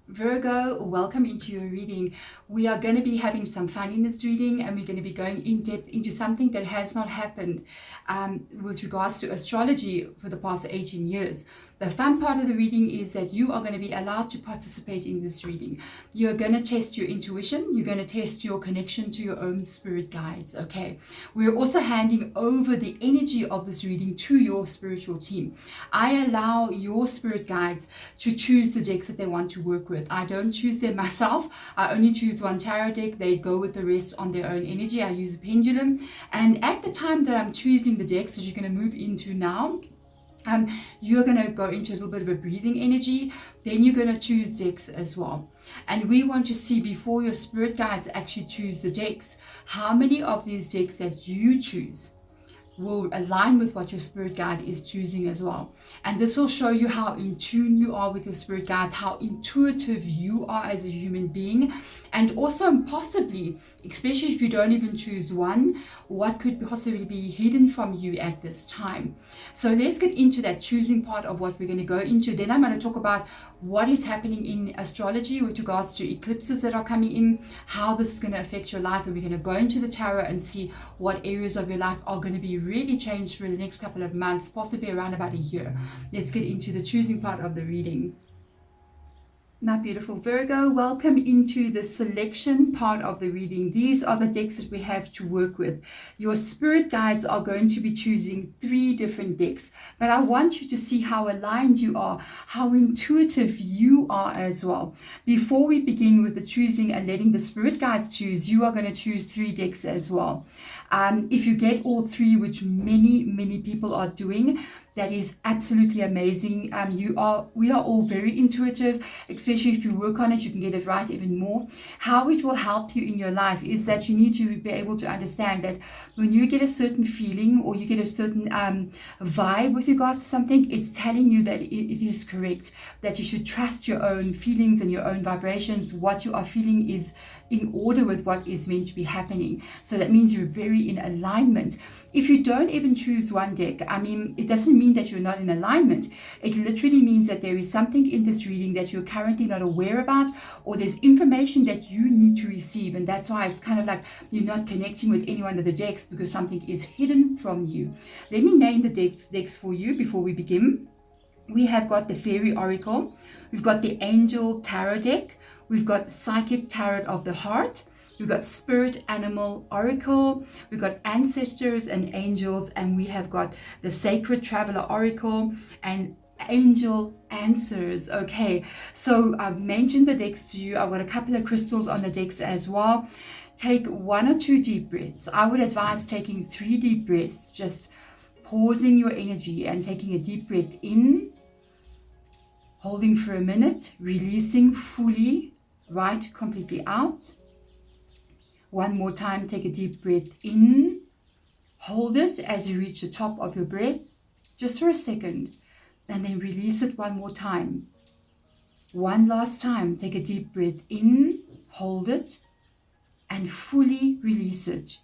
Virgo, welcome into your reading. We are going to be having some fun in this reading, and we're going to be going in depth into something that has not happened with regards to astrology for the past 18 years. The fun part of the reading is that you are going to be allowed to participate in this reading. You're going to test your intuition. You're going to test your connection to your own spirit guides, okay? We're also handing over the energy of this reading to your spiritual team. I allow your spirit guides to choose the decks that they want to work with. I don't choose them myself. I only choose one tarot deck. They go with the rest on their own energy. I use a pendulum. And at the time that I'm choosing the decks that you're going to move into now, you're going to go into a little bit of a breathing energy. Then you're going to choose decks as well. And we want to see, before your spirit guides actually choose the decks, how many of these decks that you choose will align with what your spirit guide is choosing as well. And this will show you how in tune you are with your spirit guides, how intuitive you are as a human being, and also possibly, especially if you don't even choose one, what could possibly be hidden from you at this time. So let's get into that choosing part of what we're going to go into. Then I'm going to talk about what is happening in astrology with regards to eclipses that are coming in, how this is going to affect your life, and we're going to go into the tarot and see what areas of your life are going to be really changed for the next couple of months, possibly around about a year. Let's get into the choosing part of the reading. My beautiful Virgo, welcome into the selection part of the reading. These are the decks that we have to work with. Your spirit guides are going to be choosing 3 different decks, but I want you to see how aligned you are, how intuitive you are as well. Before we begin with the choosing and letting the spirit guides choose, you are going to choose 3 decks as well. If you get all 3, which many people are doing, that is absolutely amazing. We are all very intuitive, especially if you work on it, you can get it right even more. How it will help you in your life is that you need to be able to understand that when you get a certain feeling or you get a certain vibe with regards to something, it's telling you that it is correct, that you should trust your own feelings and your own vibrations. What you are feeling is in order with what is meant to be happening. So that means you're very in alignment. If you don't even choose one deck, it doesn't mean that you're not in alignment. It literally means that there is something in this reading that you're currently not aware about, or there's information that you need to receive, and that's why it's kind of like you're not connecting with any one of the decks, because something is hidden from you. Let me name the decks for you before we begin. We have got the Fairy Oracle, we've got the Angel Tarot deck, we've got Psychic Tarot of the Heart, we've got Spirit Animal Oracle, we've got Ancestors and Angels, and we have got the Sacred Traveler Oracle and Angel Answers. Okay, so I've mentioned the decks to you. I've got a couple of crystals on the decks as well. Take 1 or 2 deep breaths. I would advise taking 3 deep breaths, just pausing your energy and taking a deep breath in, holding for a minute, releasing fully, right, completely out. One more time, take a deep breath in, hold it as you reach the top of your breath, just for a second, and then release it one more time. One last time, take a deep breath in, hold it, and fully release it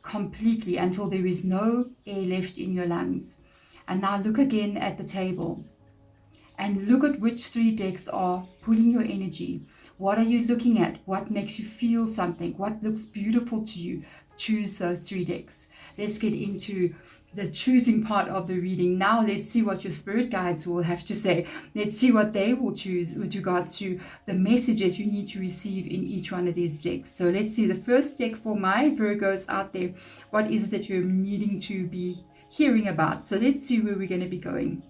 completely until there is no air left in your lungs. And now look again at the table and look at which 3 decks are pulling your energy. What are you looking at? What makes you feel something? What looks beautiful to you? Choose those 3 decks. Let's get into the choosing part of the reading. Now let's see what your spirit guides will have to say. Let's see what they will choose with regards to the message that you need to receive in each one of these decks. So let's see the first deck for my Virgos out there. What is it that you're needing to be hearing about? So let's see where we're going to be going.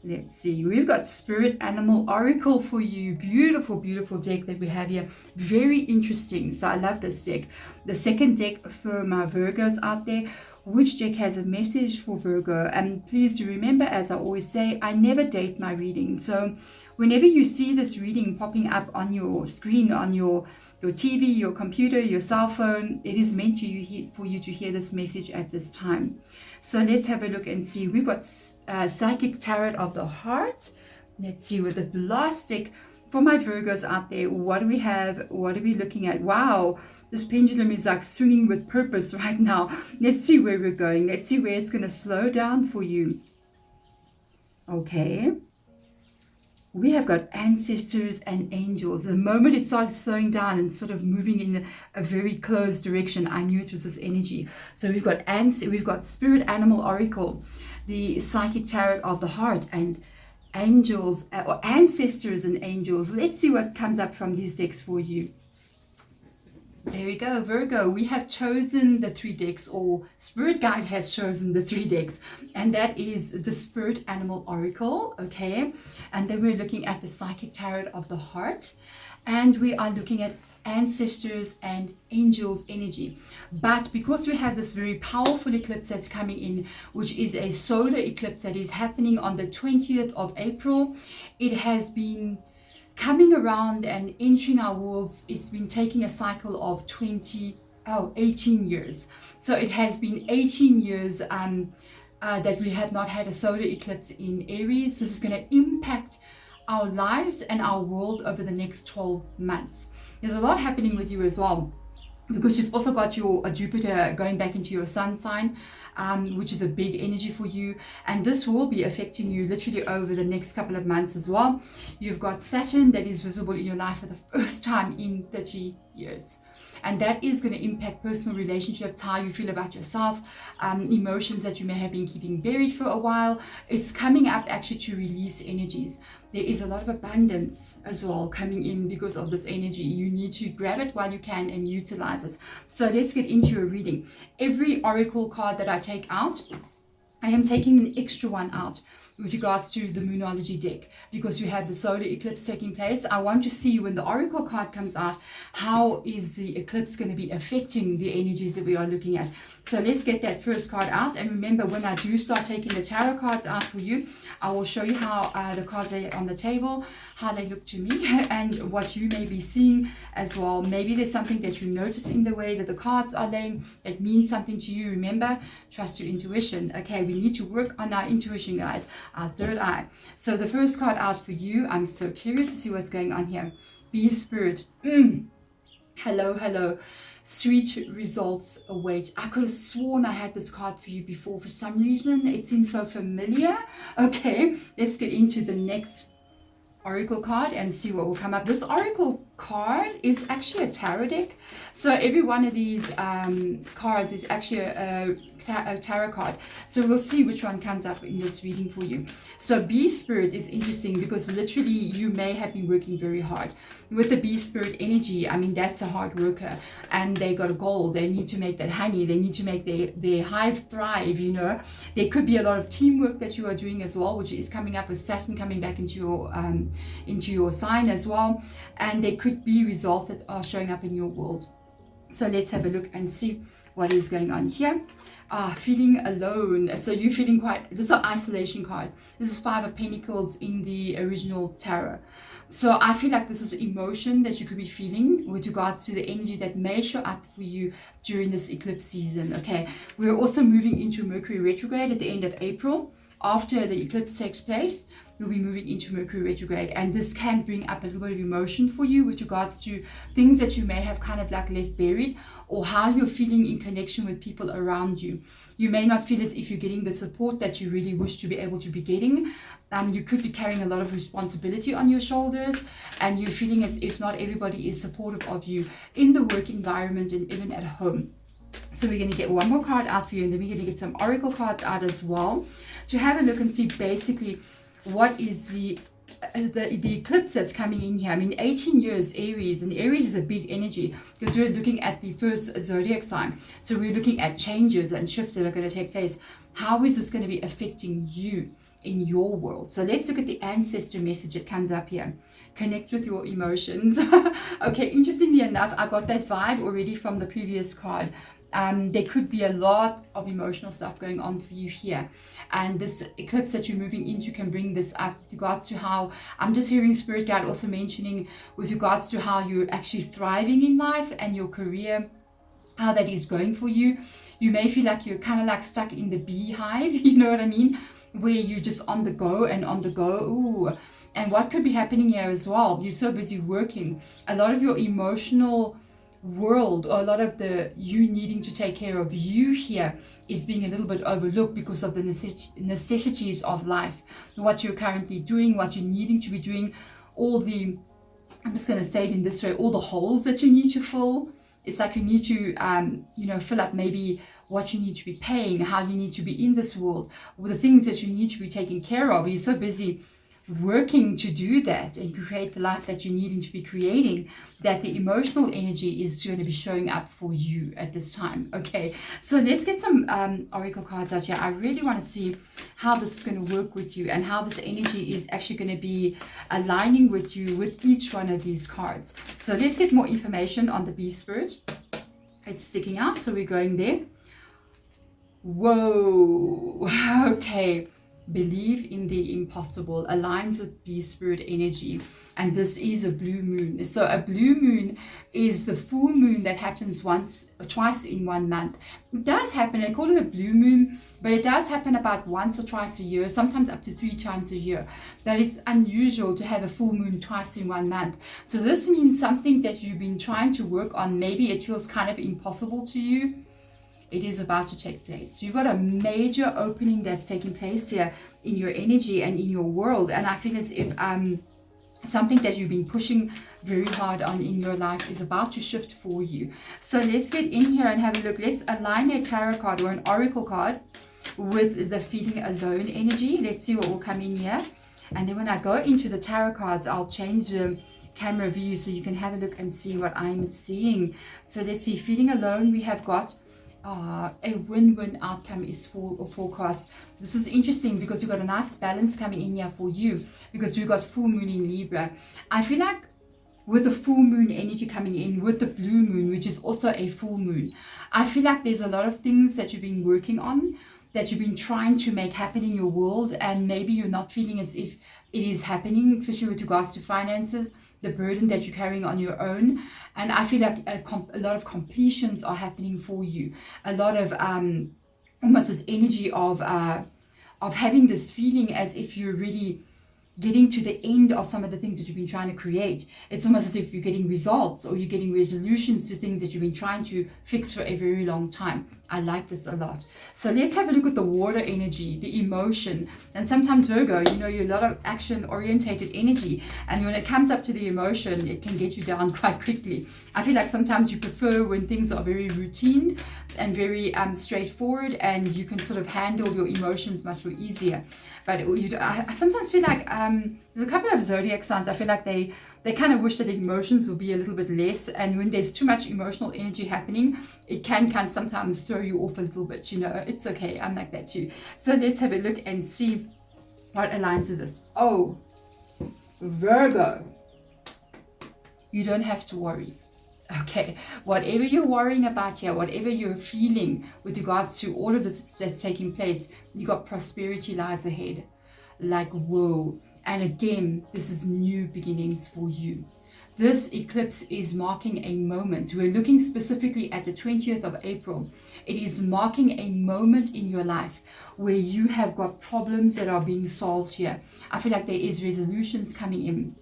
Let's see, we've got Spirit Animal Oracle for you. Beautiful deck that we have here. Very interesting. So I love this deck. The second deck for my Virgos out there. Which deck has a message for Virgo? And please do remember, as I always say, I never date my reading. So whenever you see this reading popping up on your screen, on your TV, your computer, your cell phone, it is meant for you to hear this message at this time. So let's have a look and see. We've got Psychic Tarot of the Heart. Let's see with the last deck for my Virgos out there. What do we have? What are we looking at? Wow, this pendulum is like swinging with purpose right now. Let's see where we're going. Let's see where it's going to slow down for you. Okay. we have got ancestors and angels. The moment it started slowing down and sort of moving in a very close direction, I knew it was this energy. So we've got Spirit Animal Oracle, the Psychic Tarot of the Heart, and angels or ancestors and angels. Let's see what comes up from these decks for you. There we go, Virgo. We have chosen the 3 decks, or Spirit Guide has chosen the 3 decks, and that is the Spirit Animal Oracle, okay? And then we're looking at the Psychic Tarot of the Heart, and we are looking at ancestors and angels energy. But because we have this very powerful eclipse that's coming in, which is a solar eclipse that is happening on the 20th of April, it has been coming around and entering our worlds. It's been taking a cycle of 18 years. So it has been 18 years that we have not had a solar eclipse in Aries. This is going to impact our lives and our world over the next 12 months. There's a lot happening with you as well, because you've also got your Jupiter going back into your sun sign, which is a big energy for you, and this will be affecting you literally over the next couple of months as well. You've got Saturn that is visible in your life for the first time in 30 years, and that is going to impact personal relationships, how you feel about yourself, emotions that you may have been keeping buried for a while. It's coming up actually to release energies. There is a lot of abundance as well coming in because of this energy. You need to grab it while you can and utilize it. So let's get into a reading. Every oracle card that I take out, I am taking an extra one out with regards to the Moonology deck, because you have the solar eclipse taking place. I want to see, when the oracle card comes out, how is the eclipse going to be affecting the energies that we are looking at. So let's get that first card out. And remember, when I do start taking the tarot cards out for you, I will show you how the cards are on the table, how they look to me, and what you may be seeing as well. Maybe there's something that you notice in the way that the cards are laying that means something to you. Remember, trust your intuition. Okay, we need to work on our intuition, guys, our third eye. So the first card out for you, I'm so curious to see what's going on here. Be Spirit. Hello, hello. Sweet results await. I could have sworn I had this card for you before. For some reason, it seems so familiar. Okay, let's get into the next oracle card and see what will come up. This oracle card is actually a tarot deck. So every one of these cards is actually a tarot card. So we'll see which one comes up in this reading for you. So Bee Spirit is interesting because literally you may have been working very hard. With the Bee Spirit energy, I mean, that's a hard worker, and they got a goal. They need to make that honey. They need to make their hive thrive, you know. There could be a lot of teamwork that you are doing as well, which is coming up with Saturn coming back into your sign as well. And there could be results that are showing up in your world. So let's have a look and see what is going on here. Feeling alone. So you're feeling this is an isolation card. This is 5 of Pentacles in the original tarot. So I feel like this is emotion that you could be feeling with regards to the energy that may show up for you during this eclipse season. Okay, we're also moving into Mercury retrograde at the end of April. After the eclipse takes place, we'll be moving into Mercury retrograde, and this can bring up a little bit of emotion for you with regards to things that you may have kind of like left buried, or how you're feeling in connection with people around you. You may not feel as if you're getting the support that you really wish to be able to be getting. You could be carrying a lot of responsibility on your shoulders, and you're feeling as if not everybody is supportive of you in the work environment and even at home. So we're going to get one more card out for you, and then we're going to get some oracle cards out as well to have a look and see basically what is the eclipse that's coming in here. I mean, 18 years Aries, and Aries is a big energy because we're looking at the first zodiac sign. So we're looking at changes and shifts that are going to take place. How is this going to be affecting you in your world? So let's look at the ancestor message that comes up here. Connect with your emotions. Okay, interestingly enough, I got that vibe already from the previous card. There could be a lot of emotional stuff going on for you here, and this eclipse that you're moving into can bring this up with regards to how I'm just hearing Spirit Guide also mentioning with regards to how you're actually thriving in life and your career, how that is going for you. You may feel like you're kind of like stuck in the beehive, you know what I mean, where you're just on the go and on the go. Ooh. And what could be happening here as well, you're so busy working, a lot of your emotional world, or a lot of the you needing to take care of you here is being a little bit overlooked because of the necessities of life, what you're currently doing, what you're needing to be doing, all the, I'm just going to say it in this way, all the holes that you need to fill. It's like you need to, you know, fill up maybe what you need to be paying, how you need to be in this world, or the things that you need to be taking care of. You're so busy working to do that and create the life that you're needing to be creating, that the emotional energy is going to be showing up for you at this time. Okay, so let's get some oracle cards out here. I really want to see how this is going to work with you and how this energy is actually going to be aligning with you with each one of these cards. So let's get more information on the bee spirit. It's sticking out, so we're going there. Whoa, okay. Believe in the impossible aligns with bee spirit energy, and this is a blue moon. So a blue moon is the full moon that happens once or twice in 1 month. It does happen, I call it a blue moon, but it does happen about once or twice a year, sometimes up to 3 times a year. That it's unusual to have a full moon twice in 1 month. So this means something that you've been trying to work on, maybe it feels kind of impossible to you. It is about to take place. You've got a major opening that's taking place here in your energy and in your world. And I feel as if something that you've been pushing very hard on in your life is about to shift for you. So let's get in here and have a look. Let's align a tarot card or an oracle card with the feeling alone energy. Let's see what will come in here. And then when I go into the tarot cards, I'll change the camera view so you can have a look and see what I'm seeing. So let's see, feeling alone, we have got a win-win outcome is forecast. This is interesting because we've got a nice balance coming in here for you, because we've got full moon in Libra. I feel like with the full moon energy coming in with the blue moon, which is also a full moon, I feel like there's a lot of things that you've been working on, that you've been trying to make happen in your world, and maybe you're not feeling as if it is happening, especially with regards to finances, the burden that you're carrying on your own. And I feel like a lot of completions are happening for you. A lot of almost this energy of having this feeling as if you're really getting to the end of some of the things that you've been trying to create. It's almost as if you're getting results or you're getting resolutions to things that you've been trying to fix for a very long time. I like this a lot. So let's have a look at the water energy, the emotion. And sometimes Virgo, you know, you're a lot of action orientated energy, and when it comes up to the emotion, it can get you down quite quickly. I feel like sometimes you prefer when things are very routine and very straightforward, and you can sort of handle your emotions much more easier. But I sometimes feel like there's a couple of zodiac signs, I feel like they kind of wish that emotions will be a little bit less, and when there's too much emotional energy happening, it can sometimes throw you off a little bit, you know. It's okay, I'm like that too. So let's have a look and see what aligns with this. Oh, Virgo, you don't have to worry. Okay, whatever you're worrying about here, whatever you're feeling with regards to all of this that's taking place, you got prosperity lies ahead. Like, whoa. And again, this is new beginnings for you. This eclipse is marking a moment. We're looking specifically at the 20th of April. It is marking a moment in your life where you have got problems that are being solved here. I feel like there is resolutions coming in.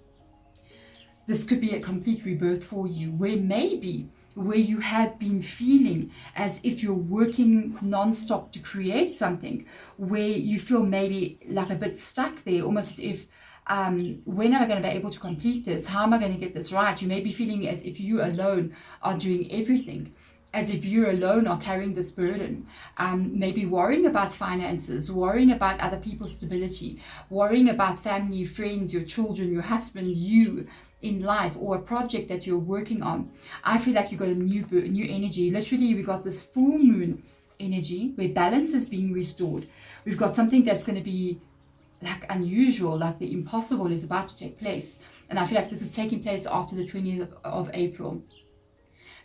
This could be a complete rebirth for you, where maybe where you have been feeling as if you're working non-stop to create something, where you feel maybe like a bit stuck there, almost as if when am I going to be able to complete this? How am I going to get this right? You may be feeling as if you alone are doing everything, as if you alone are carrying this burden. Maybe worrying about finances, worrying about other people's stability, worrying about family, friends, your children, your husband, you in life, or a project that you're working on. I feel like you've got a new energy. Literally, we got this full moon energy where balance is being restored. We've got something that's going to be like unusual, like the impossible is about to take place. And I feel like this is taking place after the 20th of April.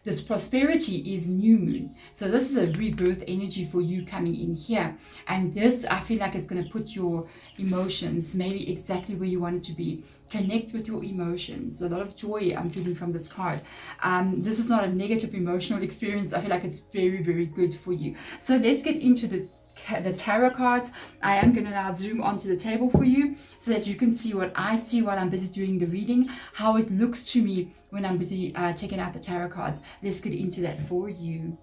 This prosperity is new moon. So this is a rebirth energy for you coming in here. And this, I feel like, is going to put your emotions maybe exactly where you want it to be. Connect with your emotions. A lot of joy I'm feeling from this card. This is not a negative emotional experience. I feel like it's very, very good for you. So let's get into the the tarot cards. I am going to now zoom onto the table for you so that you can see what I see while I'm busy doing the reading, how it looks to me when I'm busy taking out the tarot cards. Let's get into that for you.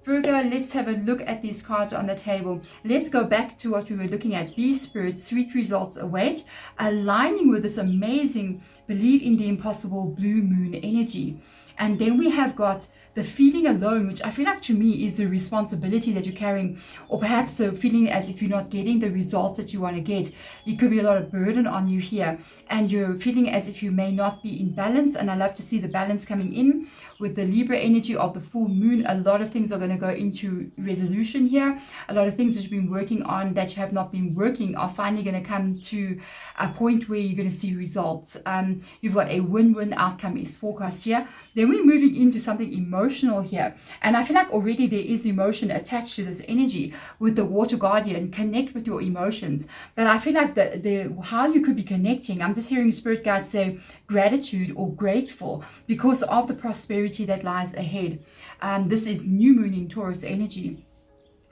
Virgo, let's have a look at these cards on the table. Let's go back to what we were looking at. Be spirit, sweet results await. Aligning with this amazing believe in the impossible blue moon energy. And then we have got the feeling alone, which I feel like to me is the responsibility that you're carrying, or perhaps the feeling as if you're not getting the results that you want to get. It could be a lot of burden on you here, and you're feeling as if you may not be in balance. And I love to see the balance coming in with the Libra energy of the full moon. A lot of things are going to go into resolution here. A lot of things that you've been working on that you have not been working are finally going to come to a point where you're going to see results. You've got a win-win outcome is forecast here. Then we're moving into something emotional here, and I feel like already there is emotion attached to this energy with the water guardian. Connect with your emotions, but I feel like the how you could be connecting, I'm just hearing spirit guides say gratitude or grateful because of the prosperity that lies ahead. This is new moon in Taurus energy.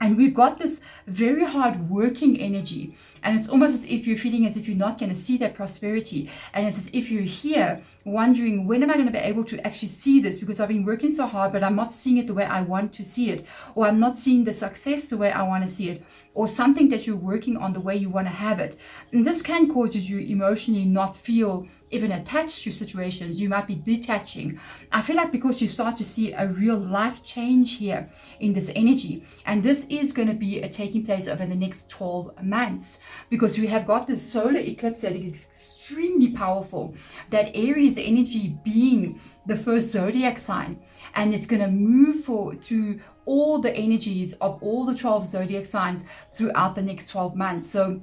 And we've got this very hard working energy. And it's almost as if you're feeling as if you're not going to see that prosperity. And it's as if you're here wondering, when am I going to be able to actually see this? Because I've been working so hard, but I'm not seeing it the way I want to see it. Or I'm not seeing the success the way I want to see it. Or something that you're working on the way you want to have it. And this can cause you to emotionally not feel even attached to situations. You might be detaching. I feel like because you start to see a real life change here in this energy, and this is going to be taking place over the next 12 months, because we have got this solar eclipse that is extremely powerful, that Aries energy being the first zodiac sign, and it's going to move through all the energies of all the 12 zodiac signs throughout the next 12 months. So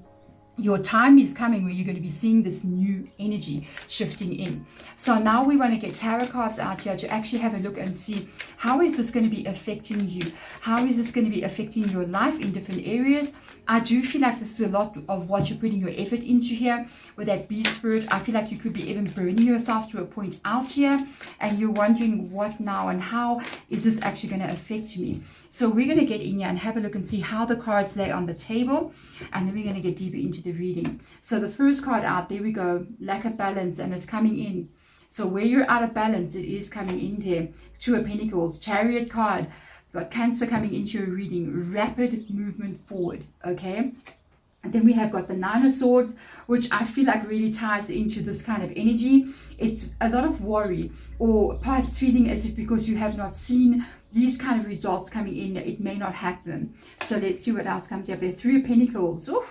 your time is coming where you're going to be seeing this new energy shifting in. So now we want to get tarot cards out here to actually have a look and see, how is this going to be affecting you? How is this going to be affecting your life in different areas? I do feel like this is a lot of what you're putting your effort into here with that bee spirit. I feel like you could be even burning yourself to a point out here, and you're wondering what now and how is this actually going to affect me? So we're going to get in here and have a look and see how the cards lay on the table, and then we're going to get deeper into the reading. So the first card out, there we go, lack of balance, and it's coming in. So where you're out of balance, it is coming in there. Two of Pentacles, Chariot card. You've got Cancer coming into your reading, rapid movement forward, okay? And then we have got the Nine of Swords, which I feel like really ties into this kind of energy. It's a lot of worry, or perhaps feeling as if because you have not seen these kind of results coming in, it may not happen. So let's see what else comes here. The Three of Pentacles. Ooh,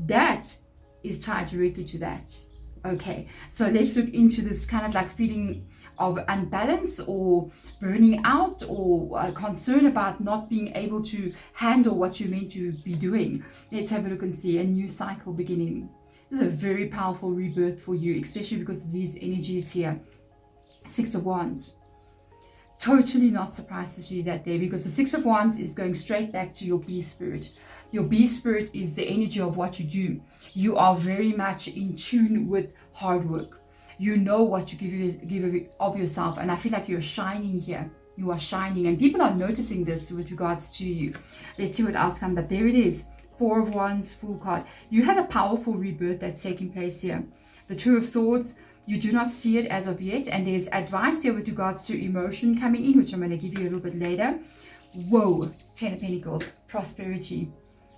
that is tied directly to that. Okay, so let's look into this kind of like feeling of unbalance or burning out, or concern about not being able to handle what you're meant to be doing. Let's have a look and see a new cycle beginning. This is a very powerful rebirth for you, especially because of these energies here. Six of Wands. Totally not surprised to see that there, because the Six of Wands is going straight back to your bee spirit. Your bee spirit is the energy of what you do. You are very much in tune with hard work. You know what you give of yourself, and I feel like you're shining here. You are shining, and people are noticing this with regards to you. Let's see what else comes up. There it is. Four of Wands, Fool card. You have a powerful rebirth that's taking place here. The Two of Swords. You do not see it as of yet, and there's advice here with regards to emotion coming in, which I'm going to give you a little bit later. Whoa, Ten of Pentacles, prosperity.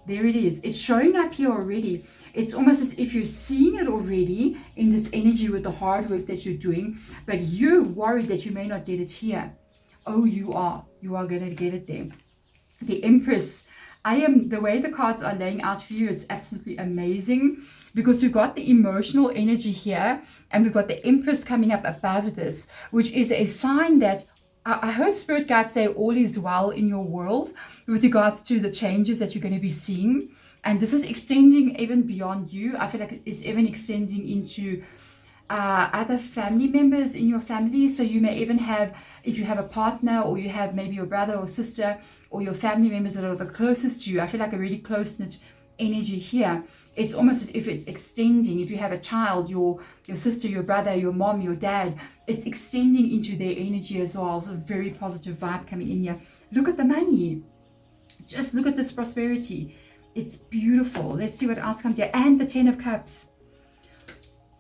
There it is. It's showing up here already. It's almost as if you're seeing it already in this energy with the hard work that you're doing, but you're worried that you may not get it here. Oh, you are. You are going to get it there. The Empress. The way the cards are laying out for you, it's absolutely amazing, because we've got the emotional energy here, and we've got the Empress coming up above this, which is a sign that I heard spirit guides say all is well in your world with regards to the changes that you're going to be seeing. And this is extending even beyond you. I feel like it's even extending into other family members in your family. So you may even have, if you have a partner, or you have maybe your brother or sister, or your family members that are the closest to you. I feel like a really close-knit energy here. It's almost as if it's extending. If you have a child, your sister, your brother, your mom, your dad, it's extending into their energy as well. It's a very positive vibe coming in here. Look at the money. Just look at this prosperity. It's beautiful. Let's see what else comes here. And the 10 of Cups.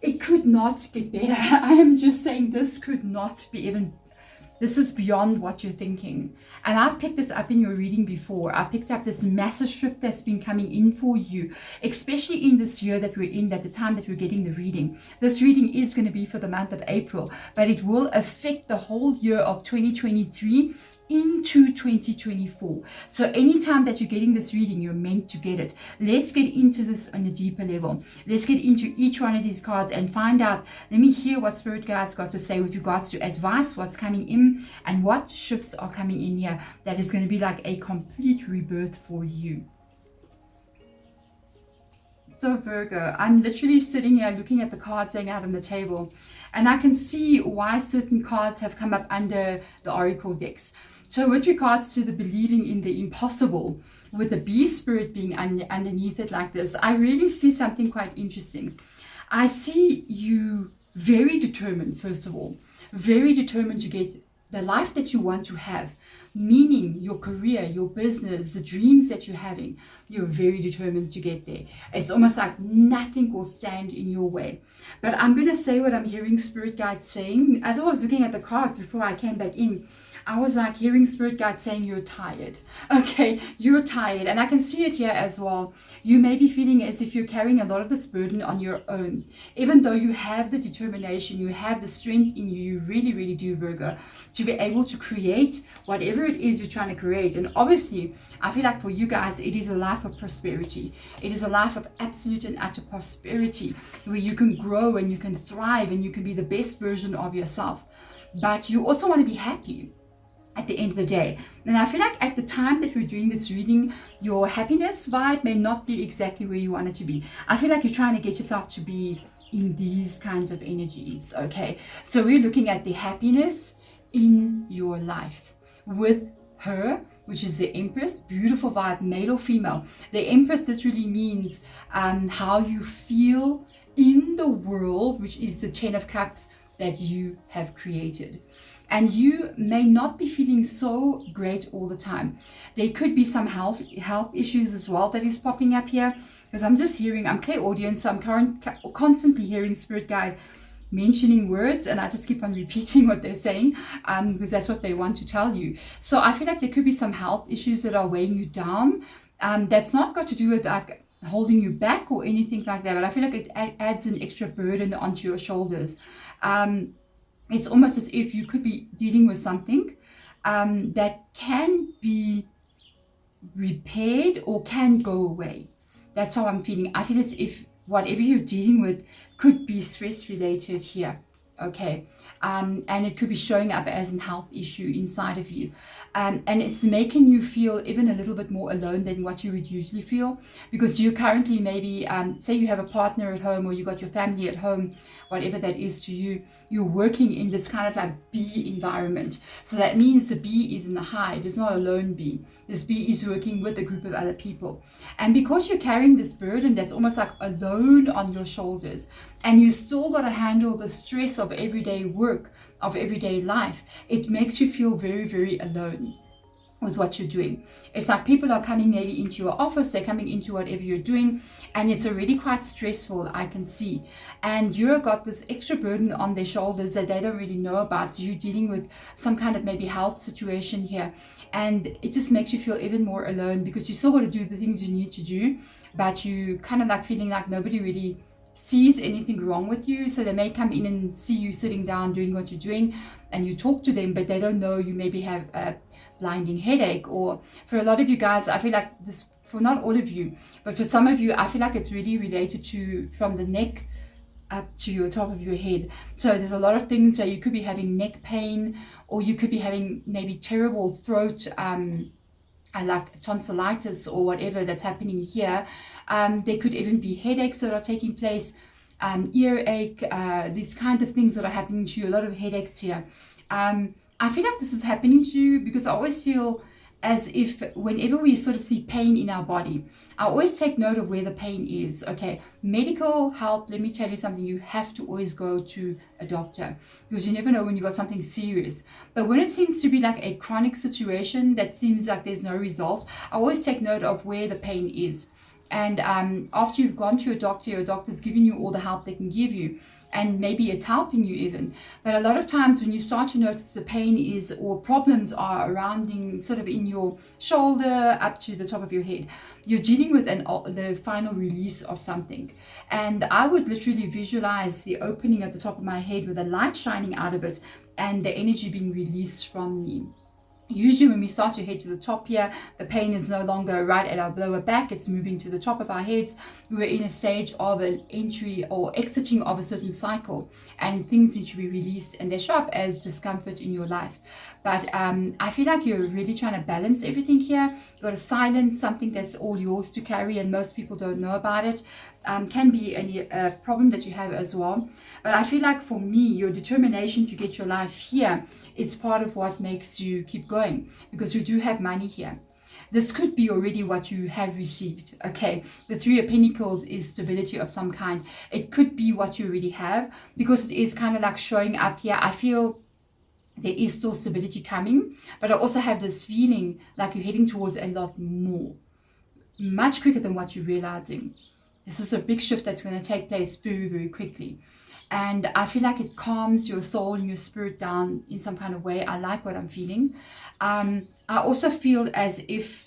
It could not get better. I am just saying this could not be even, this is beyond what you're thinking. And I've picked this up in your reading before. I picked up this massive shift that's been coming in for you, especially in this year that we're in, at the time that we're getting the reading. This reading is going to be for the month of April, but it will affect the whole year of 2023 into 2024. So anytime that you're getting this reading, you're meant to get it. Let's get into this on a deeper level. Let's get into each one of these cards and find out. Let me hear what Spirit Guides got to say with regards to advice, what's coming in, and what shifts are coming in here that is going to be like a complete rebirth for you. So Virgo, I'm literally sitting here looking at the cards laying out on the table, and I can see why certain cards have come up under the Oracle decks. So with regards to the believing in the impossible, with the bee spirit being underneath it like this, I really see something quite interesting. I see you very determined, first of all, very determined to get the life that you want to have, meaning your career, your business, the dreams that you're having. You're very determined to get there. It's almost like nothing will stand in your way. But I'm going to say what I'm hearing Spirit Guides saying. As I was looking at the cards before I came back in, I was like hearing Spirit Guide saying you're tired. Okay, you're tired. And I can see it here as well. You may be feeling as if you're carrying a lot of this burden on your own. Even though you have the determination, you have the strength in you, you really, really do, Virgo, to be able to create whatever it is you're trying to create. And obviously, I feel like for you guys, it is a life of prosperity. It is a life of absolute and utter prosperity, where you can grow and you can thrive and you can be the best version of yourself. But you also want to be happy at the end of the day. And I feel like at the time that we're doing this reading, your happiness vibe may not be exactly where you want it to be. I feel like you're trying to get yourself to be in these kinds of energies, okay? So we're looking at the happiness in your life with her, which is the Empress, beautiful vibe, male or female. The Empress literally means how you feel in the world, which is the 10 of Cups that you have created. And you may not be feeling so great all the time. There could be some health issues as well that is popping up here. Because I'm just hearing, I'm clairaudient, so I'm constantly hearing Spirit Guide mentioning words, and I just keep on repeating what they're saying because that's what they want to tell you. So I feel like there could be some health issues that are weighing you down. That's not got to do with like holding you back or anything like that, but I feel like it adds an extra burden onto your shoulders. It's almost as if you could be dealing with something that can be repaired or can go away. That's how I'm feeling. I feel as if whatever you're dealing with could be stress related here. Okay, and it could be showing up as a health issue inside of you, and it's making you feel even a little bit more alone than what you would usually feel, because you currently maybe say you have a partner at home, or you got your family at home, whatever that is to you. You're working in this kind of like bee environment, so that means the bee is in the hive. It's not a lone bee. This bee is working with a group of other people, and because you're carrying this burden that's almost like alone on your shoulders, and you still got to handle the stress of everyday work, of everyday life, it makes you feel very, very alone with what you're doing. It's like people are coming maybe into your office, they're coming into whatever you're doing, and it's already quite stressful, I can see. And you've got this extra burden on their shoulders that they don't really know about. So you're dealing with some kind of maybe health situation here, and it just makes you feel even more alone, because you still got to do the things you need to do, but you kind of like feeling like nobody really sees anything wrong with you. So they may come in and see you sitting down doing what you're doing, and you talk to them, but they don't know you maybe have a blinding headache. Or for a lot of you guys, I feel like this, for not all of you, but for some of you, I feel like it's really related to from the neck up to your top of your head. So there's a lot of things that you could be having neck pain, or you could be having maybe terrible throat like tonsillitis or whatever that's happening here. There could even be headaches that are taking place, earache, these kind of things that are happening to you, a lot of headaches here. I feel like this is happening to you because I always feel as if whenever we sort of see pain in our body, I always take note of where the pain is. Okay, medical help, let me tell you something, you have to always go to a doctor, because you never know when you got something serious. But when it seems to be like a chronic situation that seems like there's no result, I always take note of where the pain is. And after you've gone to your doctor's given you all the help they can give you, and maybe it's helping you even. But a lot of times when you start to notice the pain is, or problems are surrounding sort of in your shoulder up to the top of your head, you're dealing with the final release of something. And I would literally visualize the opening at the top of my head with the light shining out of it and the energy being released from me. Usually when we start to head to the top here, the pain is no longer right at our lower back, it's moving to the top of our heads. We're in a stage of an entry or exiting of a certain cycle, and things need to be released, and they show up as discomfort in your life. But I feel like you're really trying to balance everything here. You've got to silence something that's all yours to carry, and most people don't know about it. Can be a problem that you have as well. But I feel like for me, your determination to get your life here is part of what makes you keep going, because you do have money here. This could be already what you have received. Okay, the Three of Pentacles is stability of some kind. It could be what you already have, because it is kind of like showing up here. I feel there is still stability coming, but I also have this feeling like you're heading towards a lot more, much quicker than what you're realizing. This is a big shift that's going to take place very, very quickly. And I feel like it calms your soul and your spirit down in some kind of way. I like what I'm feeling. I also feel as if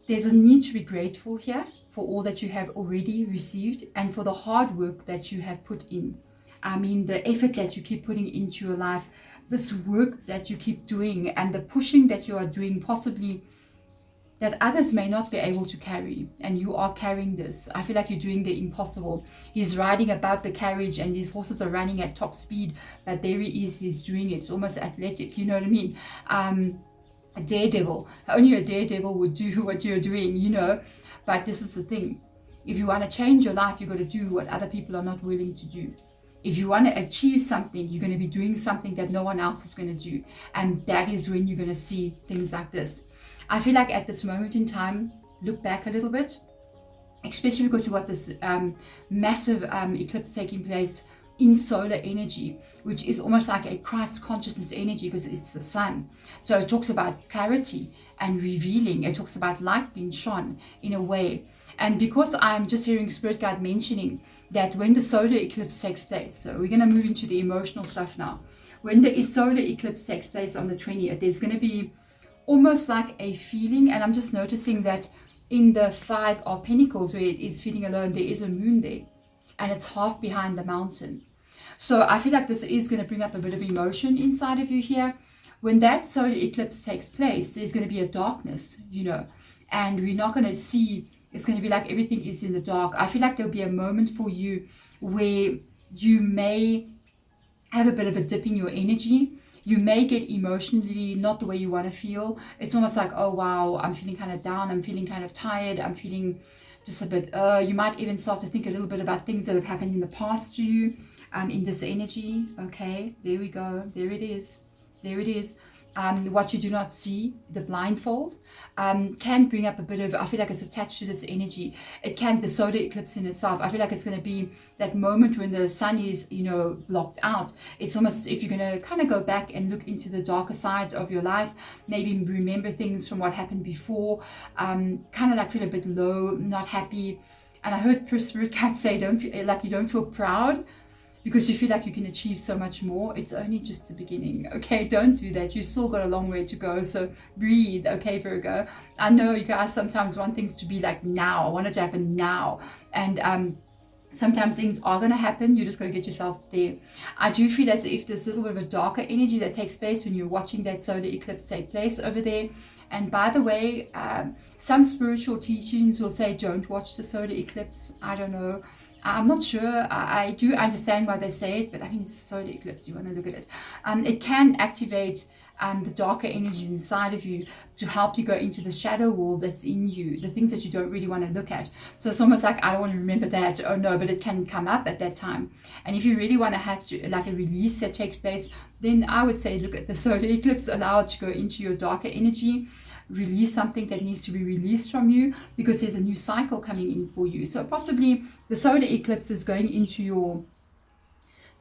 there's a need to be grateful here for all that you have already received and for the hard work that you have put in. I mean, the effort that you keep putting into your life, this work that you keep doing, and the pushing that you are doing, possibly that others may not be able to carry, and you are carrying this. I feel like you're doing the impossible. He's riding above the carriage and these horses are running at top speed, but there he is, he's doing it. It's almost athletic, you know what I mean? A daredevil. Only a daredevil would do what you're doing, you know. But this is the thing. If you want to change your life, you've got to do what other people are not willing to do. If you want to achieve something, you're going to be doing something that no one else is going to do. And that is when you're going to see things like this. I feel like at this moment in time, look back a little bit, especially because you've got this massive eclipse taking place in solar energy, which is almost like a Christ consciousness energy, because it's the sun. So it talks about clarity and revealing. It talks about light being shone in a way. And because I'm just hearing Spirit Guide mentioning that when the solar eclipse takes place, so we're going to move into the emotional stuff now. When the solar eclipse takes place on the 20th, there's going to be almost like a feeling, and I'm just noticing that in the Five of Pentacles, where it is feeling alone, there is a moon there, and it's half behind the mountain. So I feel like this is going to bring up a bit of emotion inside of you here. When that solar eclipse takes place, there's going to be a darkness, you know, and we're not going to see. It's going to be like everything is in the dark. I feel like there'll be a moment for you where you may have a bit of a dip in your energy. You may get emotionally not the way you want to feel. It's almost like, oh wow, I'm feeling kind of down. I'm feeling kind of tired. I'm feeling just a bit, you might even start to think a little bit about things that have happened in the past to you in this energy. Okay, there we go. There it is. There it is. What you do not see, the blindfold, can bring up a bit of, I feel like it's attached to this energy. It can, the solar eclipse in itself, I feel like it's going to be that moment when the sun is, you know, blocked out. It's almost if you're going to kind of go back and look into the darker side of your life, maybe remember things from what happened before, kind of like feel a bit low, not happy. And I heard Spirit Guide say, don't feel like you don't feel proud, because you feel like you can achieve so much more. It's only just the beginning, okay? Don't do that. You still got a long way to go, so breathe, okay, Virgo? I know you guys sometimes want things to be like now. I want it to happen now. And sometimes things are going to happen. You just got to get yourself there. I do feel as if there's a little bit of a darker energy that takes place when you're watching that solar eclipse take place over there. And by the way, some spiritual teachings will say don't watch the solar eclipse. I don't know. I'm not sure. I do understand why they say it, but I mean, it's a solar eclipse. You want to look at it. It can activate the darker energies inside of you, to help you go into the shadow world that's in you, the things that you don't really want to look at. So it's almost like, I don't want to remember that. Oh no, but it can come up at that time. And if you really want to have like a release that takes place, then I would say look at the solar eclipse, allow it to go into your darker energy, release something that needs to be released from you, because there's a new cycle coming in for you. So possibly the solar eclipse is going into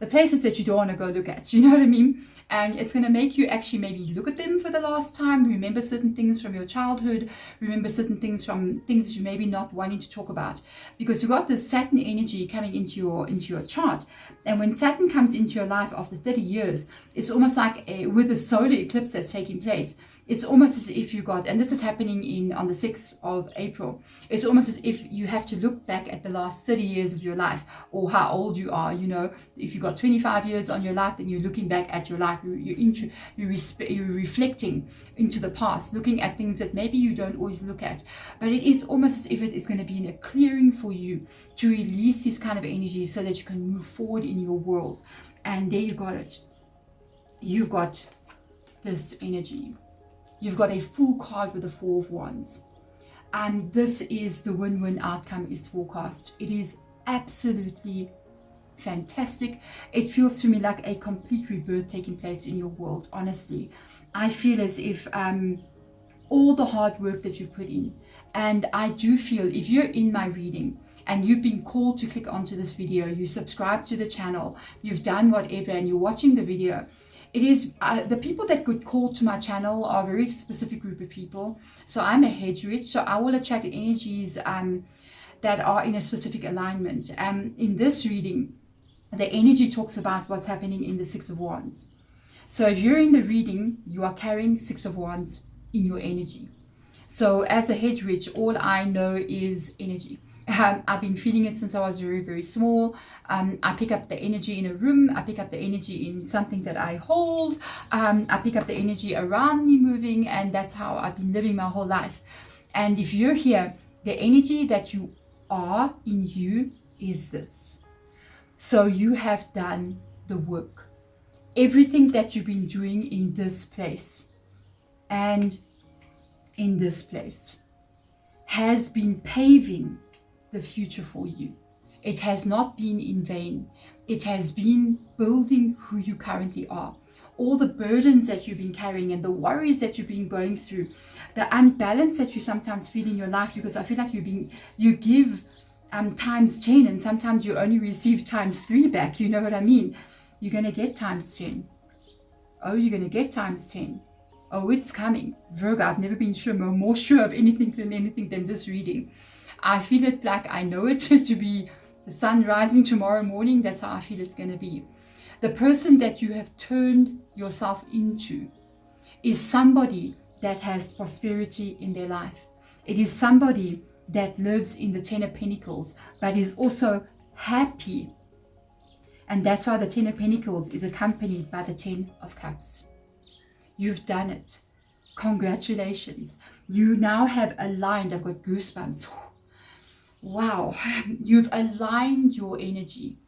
the places that you don't want to go look at, you know what I mean? And it's going to make you actually maybe look at them for the last time, remember certain things from your childhood, remember certain things from things you maybe not wanting to talk about, because you've got this Saturn energy coming into your chart. And when Saturn comes into your life after 30 years, it's almost like with the solar eclipse that's taking place, it's almost as if you got, and this is happening on the 6th of April, it's almost as if you have to look back at the last 30 years of your life, or how old you are. You know, if you've got 25 years on your life, then you're looking back at your life, you're reflecting into the past, looking at things that maybe you don't always look at. But it is almost as if it is going to be a clearing for you to release this kind of energy so that you can move forward in your world. And there you got it. You've got this energy. You've got a full card with the Four of Wands. And this is the win-win outcome is forecast. It is absolutely fantastic. It feels to me like a complete rebirth taking place in your world, honestly. I feel as if all the hard work that you've put in, and I do feel if you're in my reading and you've been called to click onto this video, you subscribe to the channel, you've done whatever, and you're watching the video, it is the people that get called to my channel are a very specific group of people. So I'm a hedge witch, so I will attract energies that are in a specific alignment. In this reading, the energy talks about what's happening in the Six of Wands. So if you're in the reading, you are carrying Six of Wands in your energy. So as a hedge witch, all I know is energy. I've been feeling it since I was very, very small. I pick up the energy in a room. I pick up the energy in something that I hold. I pick up the energy around me moving, and that's how I've been living my whole life. And if you're here, the energy that you are in you is this. So you have done the work. Everything that you've been doing in this place and in this place has been paving the future for you. It has not been in vain. It has been building who you currently are. All the burdens that you've been carrying and the worries that you've been going through, the unbalance that you sometimes feel in your life, because I feel like you give times 10 and sometimes you only receive times 3 back. You know what I mean? You're going to get times 10. Oh, you're going to get times 10. Oh, it's coming. Virgo, I've never been more sure of anything than this reading. I feel it like I know it to be the sun rising tomorrow morning. That's how I feel it's going to be. The person that you have turned yourself into is somebody that has prosperity in their life. It is somebody that lives in the 10 of Pentacles, but is also happy. And that's why the 10 of Pentacles is accompanied by the 10 of Cups. You've done it. Congratulations. You now have aligned. I've got goosebumps. Wow. You've aligned your energy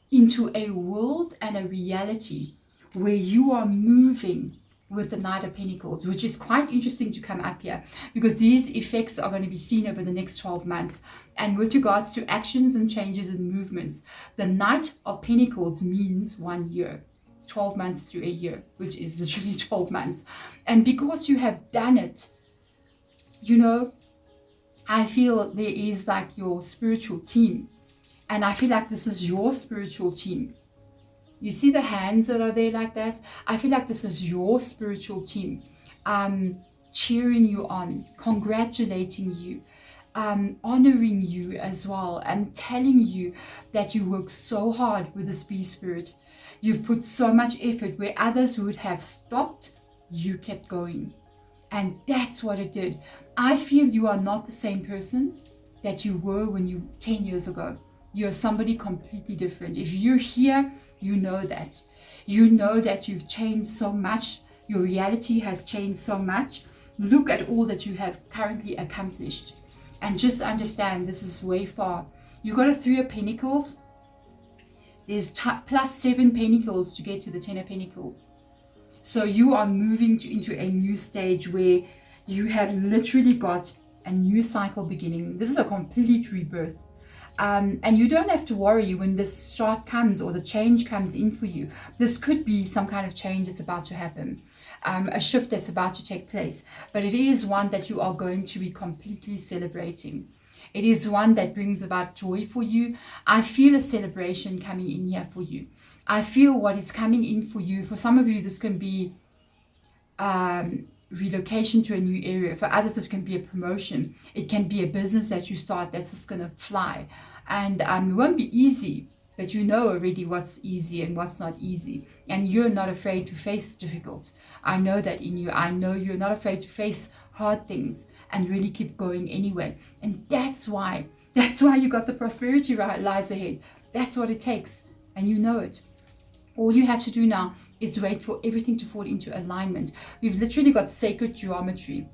into a world and a reality where you are moving with the Knight of Pentacles, which is quite interesting to come up here, because these effects are going to be seen over the next 12 months. And with regards to actions and changes and movements, the Knight of Pentacles means 1 year, 12 months to a year, which is literally 12 months. And because you have done it, you know, I feel there is like your spiritual team. And I feel like this is your spiritual team. You see the hands that are there like that? I feel like this is your spiritual team, cheering you on, congratulating you, honoring you as well, and telling you that you work so hard with this bee spirit. You've put so much effort where others would have stopped, you kept going. And that's what it did. I feel you are not the same person that you were when you 10 years ago. You're somebody completely different. If you're here, you know that. You know that you've changed so much. Your reality has changed so much. Look at all that you have currently accomplished. And just understand this is way far. You got a 3 of Pentacles. There's plus 7 Pentacles to get to the 10 of Pentacles. So you are moving into a new stage where you have literally got a new cycle beginning. This is a complete rebirth. And you don't have to worry when this start comes or the change comes in for you. This could be some kind of change that's about to happen, a shift that's about to take place. But it is one that you are going to be completely celebrating. It is one that brings about joy for you. I feel a celebration coming in here for you. I feel what is coming in for you. For some of you, this can be relocation to a new area. For others, it can be a promotion. It can be a business that you start that's just going to fly. And it won't be easy, but you know already what's easy and what's not easy. And you're not afraid to face difficult. I know that in you. I know you're not afraid to face hard things and really keep going anyway. And that's why you got the prosperity lies ahead. That's what it takes. And you know it. All you have to do now is wait for everything to fall into alignment. We've literally got sacred geometry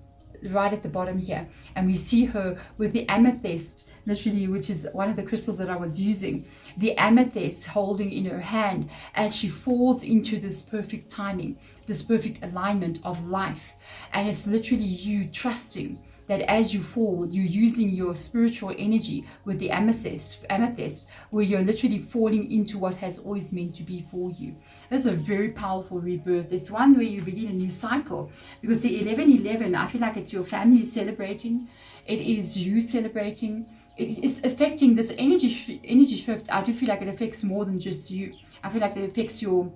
right at the bottom here. And we see her with the amethyst, literally, which is one of the crystals that I was using. The amethyst holding in her hand as she falls into this perfect timing, this perfect alignment of life. And it's literally you trusting that as you fall, you're using your spiritual energy with the amethyst, where you're literally falling into what has always meant to be for you. That's a very powerful rebirth. It's one where you begin a new cycle, because the 1111, I feel like it's your family celebrating. It is you celebrating. It is affecting this energy shift. I do feel like it affects more than just you. I feel like it affects your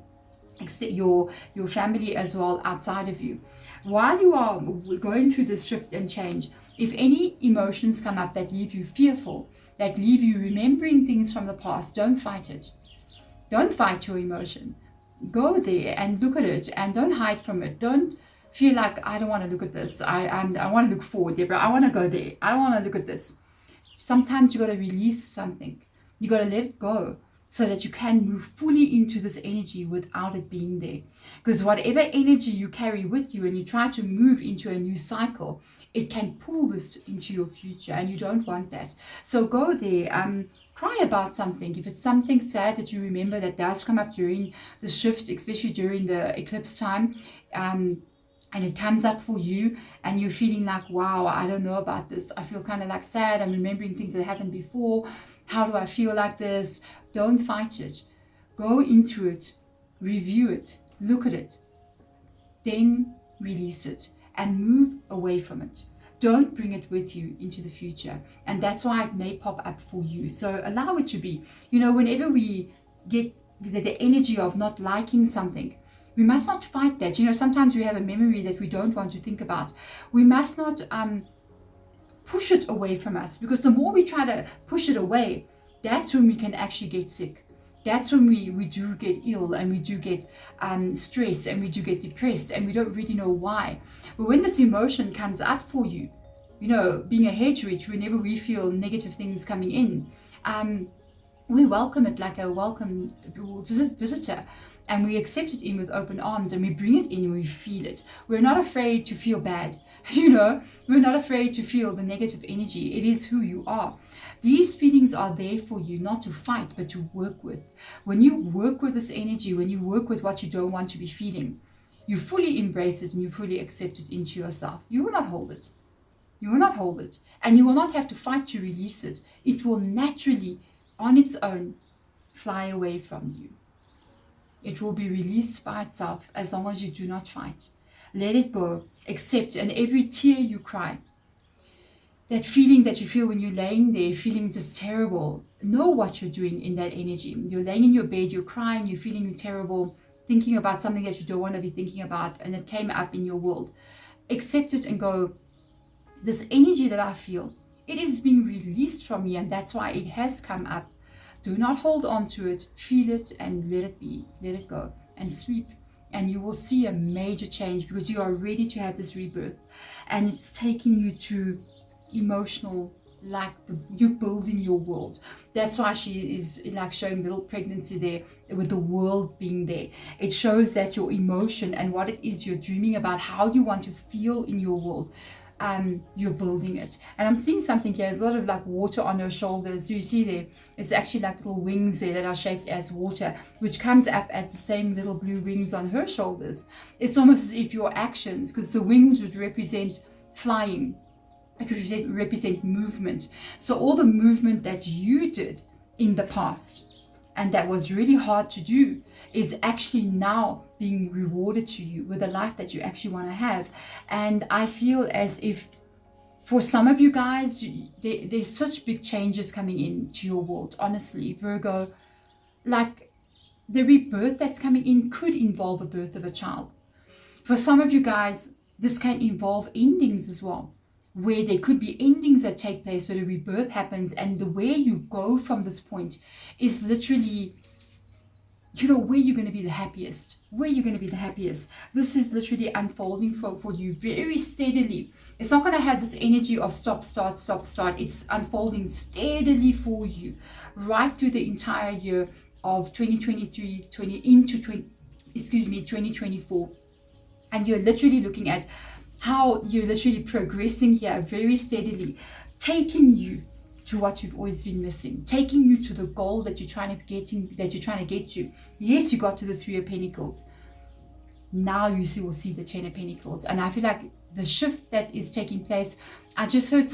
family as well outside of you. While you are going through this shift and change, if any emotions come up that leave you fearful, that leave you remembering things from the past, don't fight it. Don't fight your emotion. Go there and look at it, and don't hide from it. Don't feel like, I don't want to look at this. I want to look forward, Deborah. I want to go there. I don't want to look at this. Sometimes you got to release something. You got to let it go, so that you can move fully into this energy without it being there. Because whatever energy you carry with you and you try to move into a new cycle, it can pull this into your future, and you don't want that. So go there, cry about something. If it's something sad that you remember that does come up during the shift, especially during the eclipse time, and it comes up for you and you're feeling like, wow, I don't know about this. I feel kind of like sad. I'm remembering things that happened before. How do I feel like this? Don't fight it. Go into it, review it, look at it, then release it and move away from it. Don't bring it with you into the future. And that's why it may pop up for you. So allow it to be. You know, whenever we get the energy of not liking something, we must not fight that. You know, sometimes we have a memory that we don't want to think about. We must not push it away from us, because the more we try to push it away, that's when we can actually get sick. That's when we do get ill, and we do get stressed, and we do get depressed, and we don't really know why. But when this emotion comes up for you, you know, being a hedge witch, whenever we feel negative things coming in, we welcome it like a welcome visitor, and we accept it in with open arms, and we bring it in and we feel it. We're not afraid to feel bad. You know, we're not afraid to feel the negative energy. It is who you are. These feelings are there for you, not to fight, but to work with. When you work with this energy, when you work with what you don't want to be feeling, you fully embrace it and you fully accept it into yourself. You will not hold it. You will not hold it. And you will not have to fight to release it. It will naturally, on its own, fly away from you. It will be released by itself as long as you do not fight. Let it go, accept, and every tear you cry, that feeling that you feel when you're laying there, feeling just terrible, know what you're doing in that energy. You're laying in your bed, you're crying, you're feeling terrible, thinking about something that you don't want to be thinking about, and it came up in your world. Accept it and go, this energy that I feel, it is being released from me, and that's why it has come up. Do not hold on to it, feel it, and let it be, let it go, and sleep. And you will see a major change, because you are ready to have this rebirth. And it's taking you to emotional, like you're building your world. That's why she is like showing little pregnancy there, with the world being there. It shows that your emotion and what it is you're dreaming about, how you want to feel in your world, you're building it. And I'm seeing something here. There's a lot of like water on her shoulders. You see there, it's actually like little wings there that are shaped as water, which comes up at the same little blue wings on her shoulders. It's almost as if your actions, because the wings would represent flying, it would represent movement. So all the movement that you did in the past, and that was really hard to do, is actually now being rewarded to you with a life that you actually want to have. And I feel as if for some of you guys, there's such big changes coming into your world. Honestly, Virgo, like the rebirth that's coming in could involve a birth of a child. For some of you guys, this can involve endings as well, where there could be endings that take place where a rebirth happens, and the way you go from this point is literally, you know, where you're going to be the happiest, This is literally unfolding for you very steadily. It's not going to have this energy of stop, start, stop, start. It's unfolding steadily for you right through the entire year of 2023, 2024. And you're literally looking at how you're literally progressing here very steadily, taking you to what you've always been missing, taking you to the goal that you're trying to get to. Yes, you got to the 3 of Pentacles. Now you will see the 10 of Pentacles. And I feel like the shift that is taking place, I just heard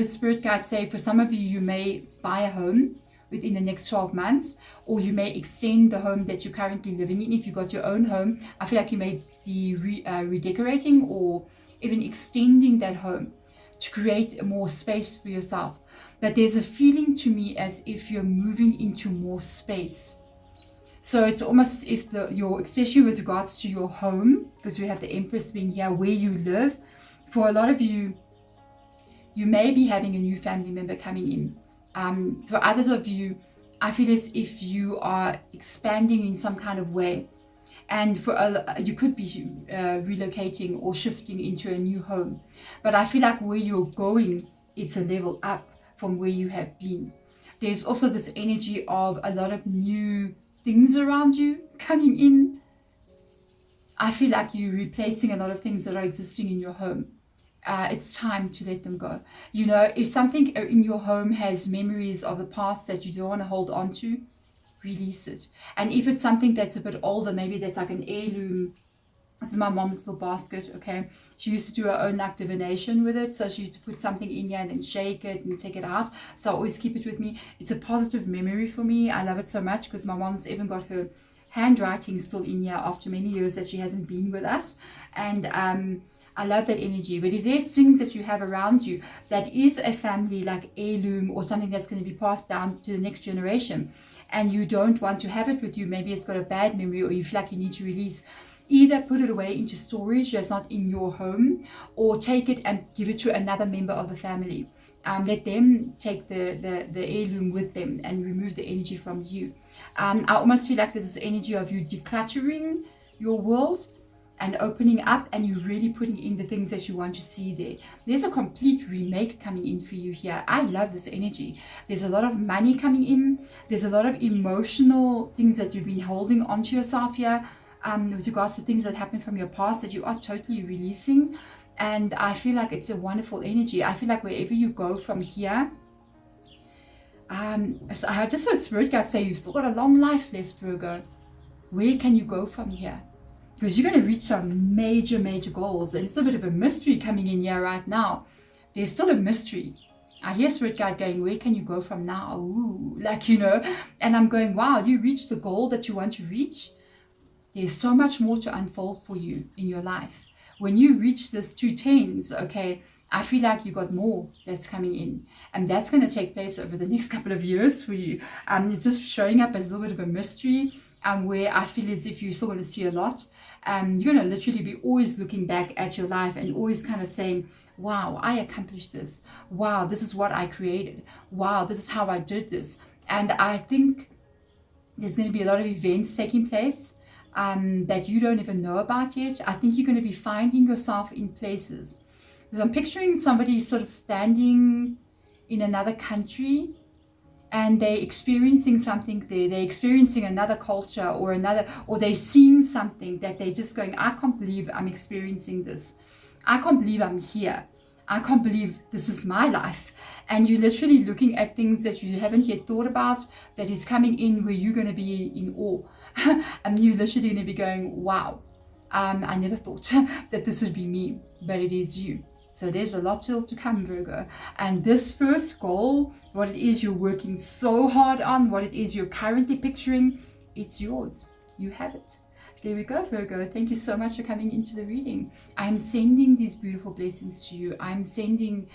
spirit guides say, for some of you, you may buy a home within the next 12 months, or you may extend the home that you're currently living in. If you got your own home, I feel like you may be redecorating or even extending that home to create more space for yourself. But there's a feeling to me as if you're moving into more space. So it's almost as if especially with regards to your home, because we have the Empress being here, where you live, for a lot of you, you may be having a new family member coming in. For others of you, I feel as if you are expanding in some kind of way. And you could be relocating or shifting into a new home. But I feel like where you're going, it's a level up from where you have been. There's also this energy of a lot of new things around you coming in. I feel like you're replacing a lot of things that are existing in your home. It's time to let them go. You know, if something in your home has memories of the past that you don't want to hold on to, release it. And if it's something that's a bit older, maybe that's like an heirloom. It's my mom's little basket, okay? She used to do her own like divination with it. So she used to put something in here and then shake it and take it out. So I always keep it with me. It's a positive memory for me. I love it so much because my mom's even got her handwriting still in here after many years that she hasn't been with us. And I love that energy. But if there's things that you have around you that is a family like heirloom or something that's going to be passed down to the next generation, and you don't want to have it with you, maybe it's got a bad memory or you feel like you need to release, either put it away into storage that's not in your home, or take it and give it to another member of the family. Let them take the heirloom with them and remove the energy from you. I almost feel like there's this energy of you decluttering your world and opening up, and you really putting in the things that you want to see there. There's a complete remake coming in for you here. I love this energy. There's a lot of money coming in. There's a lot of emotional things that you've been holding onto yourself here, with regards to things that happened from your past that you are totally releasing. And I feel like it's a wonderful energy. I feel like wherever you go from here, so I just heard spirit guide say you've still got a long life left, Virgo. Where can you go from here? Because you're going to reach some major goals, and it's a bit of a mystery coming in here right now. There's still a mystery. I hear spirit guide going, where can you go from now? Ooh, like, you know, and I'm going, wow, you reached the goal that you want to reach. There's so much more to unfold for you in your life. When you reach this 2 tens, okay, I feel like you got more that's coming in, and that's going to take place over the next couple of years for you. It's just showing up as a little bit of a mystery, where I feel as if you're still going to see a lot. You're going to literally be always looking back at your life and always kind of saying, wow, I accomplished this. Wow, this is what I created. Wow, this is how I did this. And I think there's going to be a lot of events taking place that you don't even know about yet. I think you're going to be finding yourself in places. Because I'm picturing somebody sort of standing in another country, and they're experiencing something there. They're experiencing another culture or they're seeing something that they're just going, I can't believe I'm experiencing this. I can't believe I'm here. I can't believe this is my life. And you're literally looking at things that you haven't yet thought about, that is coming in, where you're going to be in awe. And you're literally going to be going, wow, I never thought that this would be me, but it is you. So there's a lot still to come, Virgo. And this first goal, what it is you're working so hard on, what it is you're currently picturing, it's yours. You have it. There we go, Virgo. Thank you so much for coming into the reading. I'm sending these beautiful blessings to you. I'm sending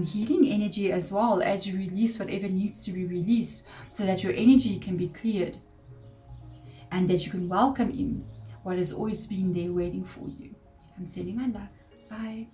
healing energy as well, as you release whatever needs to be released, so that your energy can be cleared and that you can welcome in what has always been there waiting for you. I'm sending my love. Bye.